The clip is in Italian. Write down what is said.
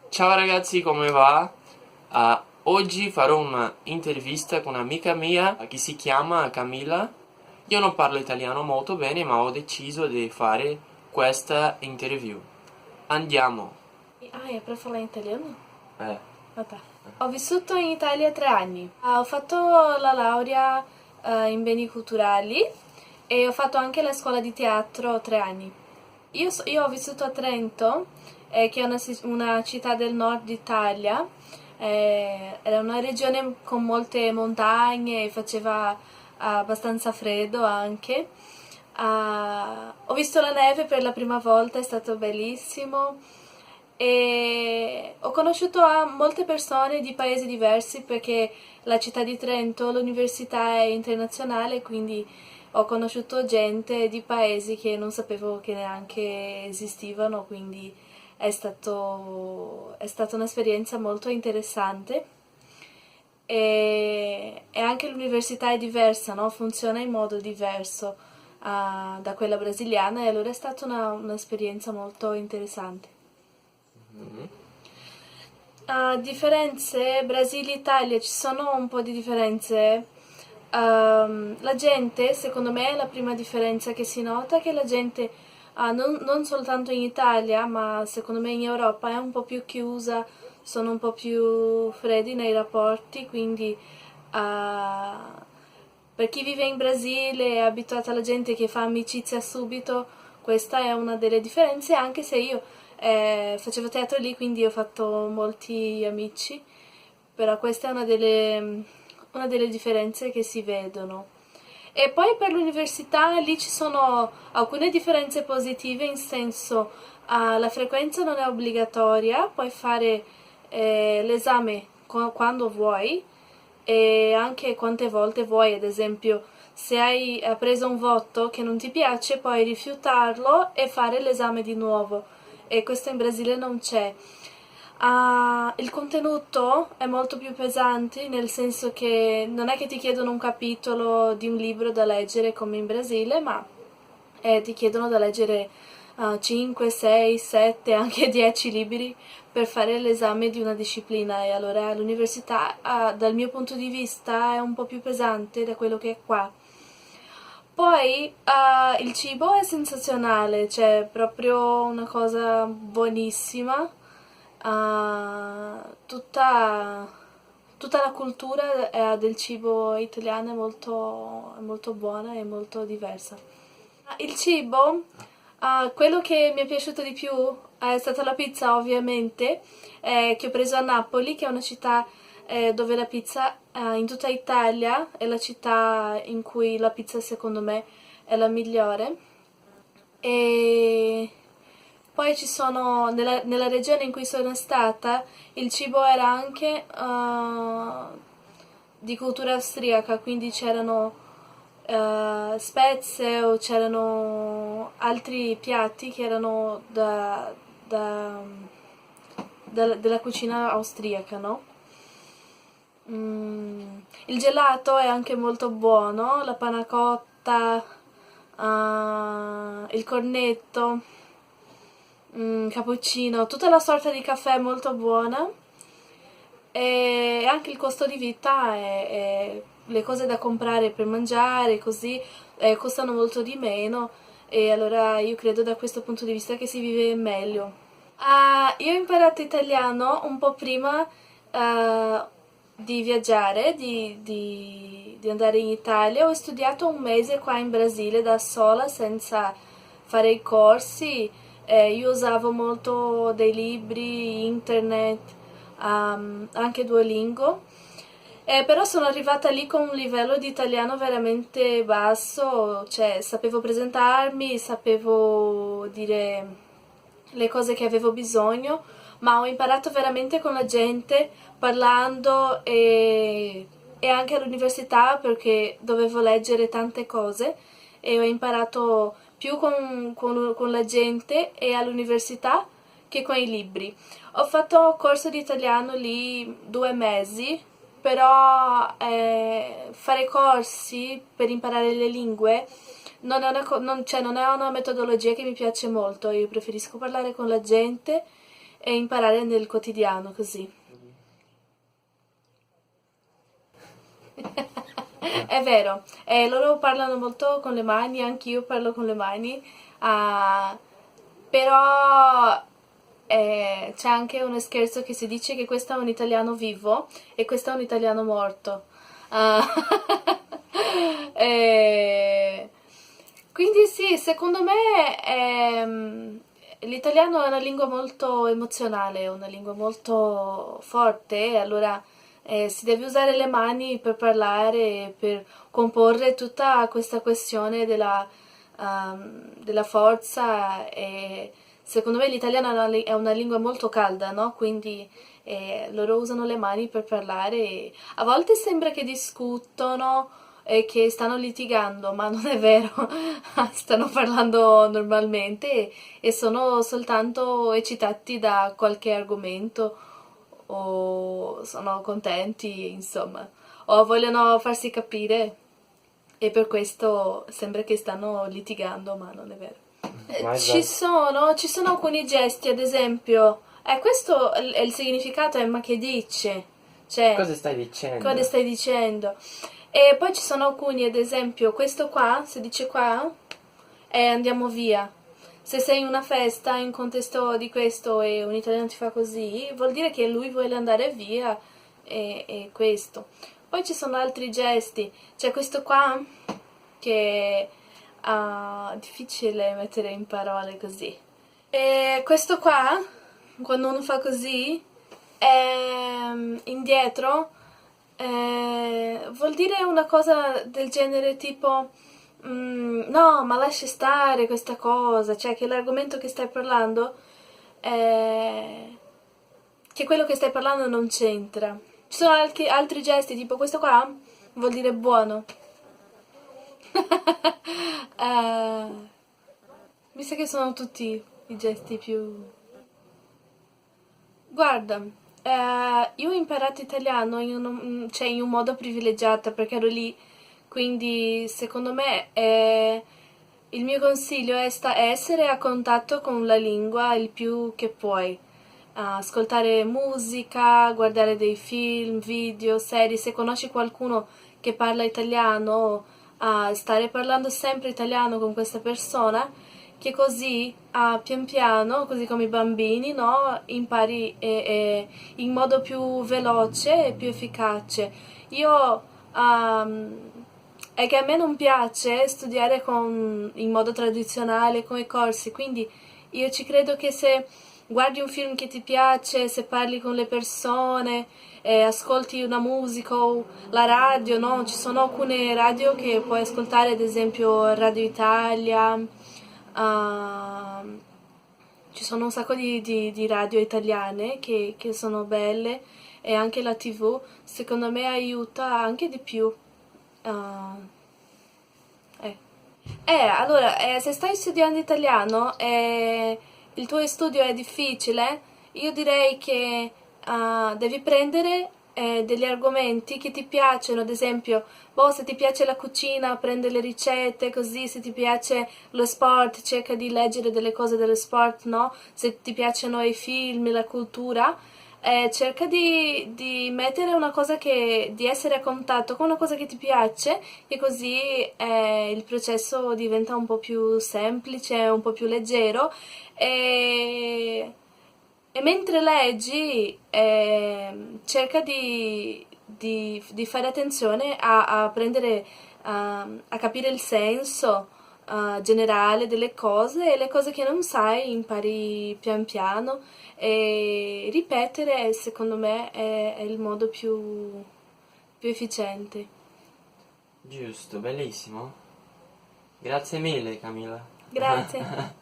Ciao ragazzi, come va? Oggi farò un'intervista con un'amica mia che si chiama Camilla. Io non parlo italiano molto bene, ma ho deciso di fare questa interview. Andiamo. È per parlare in italiano? Eh, Vabbè. Ho vissuto in Italia 3 anni. Ho fatto la laurea in beni culturali e ho fatto anche la scuola di teatro 3 anni. Io ho vissuto a Trento, che è una città del nord d'Italia. Era una regione con molte montagne e faceva abbastanza freddo anche. Ho visto la neve per la prima volta, è stato bellissimo. E ho conosciuto molte persone di paesi diversi perché la città di Trento, l'università è internazionale, quindi ho conosciuto gente di paesi che non sapevo che neanche esistivano, quindi è stata un'esperienza molto interessante. E anche l'università è diversa, no? Funziona in modo diverso da quella brasiliana e allora è stata un'esperienza molto interessante. Differenze Brasile-Italia, ci sono un po' di differenze. La gente, secondo me, la prima differenza che si nota è che la gente, non soltanto in Italia, ma secondo me in Europa, è un po' più chiusa, sono un po' più freddi nei rapporti, quindi per chi vive in Brasile e è abituata alla gente che fa amicizia subito, questa è una delle differenze, anche se io facevo teatro lì, quindi ho fatto molti amici, però questa è una delle differenze che si vedono. E poi per l'università lì ci sono alcune differenze positive, in senso la frequenza non è obbligatoria, puoi fare l'esame quando vuoi e anche quante volte vuoi, ad esempio se hai preso un voto che non ti piace puoi rifiutarlo e fare l'esame di nuovo e questo in Brasile non c'è. Il contenuto è molto più pesante, nel senso che non è che ti chiedono un capitolo di un libro da leggere come in Brasile, ma ti chiedono da leggere 5, 6, 7, anche 10 libri per fare l'esame di una disciplina e allora l'università, dal mio punto di vista, è un po' più pesante da quello che è qua. Poi il cibo è sensazionale, cioè proprio una cosa buonissima. Tutta la cultura del cibo italiano è molto buona e molto diversa. Il cibo, quello che mi è piaciuto di più è stata la pizza, ovviamente, che ho preso a Napoli, che è una città dove la pizza in tutta Italia è la città in cui la pizza secondo me è la migliore. E poi ci sono, nella regione in cui sono stata, il cibo era anche di cultura austriaca, quindi c'erano spezie o c'erano altri piatti che erano da- della cucina austriaca, no? Il gelato è anche molto buono, la panna cotta, il cornetto, cappuccino, tutta la sorta di caffè è molto buona e anche il costo di vita le cose da comprare per mangiare così costano molto di meno e allora io credo da questo punto di vista che si vive meglio. Io ho imparato italiano un po' prima eh, di viaggiare, di andare in Italia. Ho studiato un mese qua in Brasile da sola, senza fare i corsi. Io usavo molto dei libri, internet, anche Duolingo. Però sono arrivata lì con un livello di italiano veramente basso, cioè sapevo presentarmi, sapevo dire le cose che avevo bisogno, ma ho imparato veramente con la gente, parlando e anche all'università perché dovevo leggere tante cose e ho imparato più con la gente e all'università che con i libri. Ho fatto corso di italiano lì 2 mesi, però fare corsi per imparare le lingue non è una metodologia che mi piace molto, io preferisco parlare con la gente e imparare nel quotidiano così. È vero, loro parlano molto con le mani, anch'io parlo con le mani, ah, però c'è anche uno scherzo che si dice che questo è un italiano vivo e questo è un italiano morto. Ah, eh, quindi sì, secondo me l'italiano è una lingua molto emozionale, è una lingua molto forte, allora si deve usare le mani per parlare, per comporre tutta questa questione della forza e secondo me l'italiano è una lingua molto calda, no? Quindi loro usano le mani per parlare e a volte sembra che discutono e che stanno litigando, ma non è vero, stanno parlando normalmente e sono soltanto eccitati da qualche argomento o sono contenti, insomma, o vogliono farsi capire e per questo sembra che stanno litigando, ma non è vero. Ma Ci sono alcuni gesti, ad esempio, questo è il significato, ma che dice? Cioè, cosa stai dicendo? cosa stai dicendo? E poi ci sono alcuni, ad esempio, questo qua, si dice qua, è andiamo via. Se sei in una festa, in un contesto di questo e un italiano ti fa così, vuol dire che lui vuole andare via e questo. Poi ci sono altri gesti, c'è questo qua che è difficile mettere in parole così. E questo qua, quando uno fa così, indietro, vuol dire una cosa del genere tipo no, ma lascia stare questa cosa, cioè che l'argomento che stai parlando, che quello che stai parlando non c'entra. Ci sono anche altri gesti, tipo questo qua vuol dire buono. Eh, Mi sa che sono tutti i gesti più... Guarda, io ho imparato italiano cioè in un modo privilegiato perché ero lì, quindi secondo me il mio consiglio è essere a contatto con la lingua il più che puoi. Ascoltare musica, guardare dei film, video, serie, se conosci qualcuno che parla italiano, stare parlando sempre italiano con questa persona, che così pian piano, così come i bambini, no, impari in modo più veloce e più efficace. Io è che a me non piace studiare in modo tradizionale come corsi, quindi io ci credo che se guardi un film che ti piace, se parli con le persone, ascolti una musica o la radio, no? Ci sono alcune radio che puoi ascoltare, ad esempio Radio Italia, ci sono un sacco di radio italiane che sono belle e anche la TV, secondo me aiuta anche di più. Ah, eh. Allora, se stai studiando italiano e il tuo studio è difficile, io direi che devi prendere degli argomenti che ti piacciono, ad esempio, se ti piace la cucina, prendi le ricette, così, se ti piace lo sport, cerca di leggere delle cose dello sport, no? Se ti piacciono i film, la cultura, cerca di mettere una cosa di essere a contatto con una cosa che ti piace e così il processo diventa un po' più semplice, un po' più leggero e mentre leggi cerca di fare attenzione a prendere, a capire il senso generale delle cose e le cose che non sai impari pian piano e ripetere secondo me è il modo più efficiente. Giusto, bellissimo. Grazie mille, Camilla. Grazie.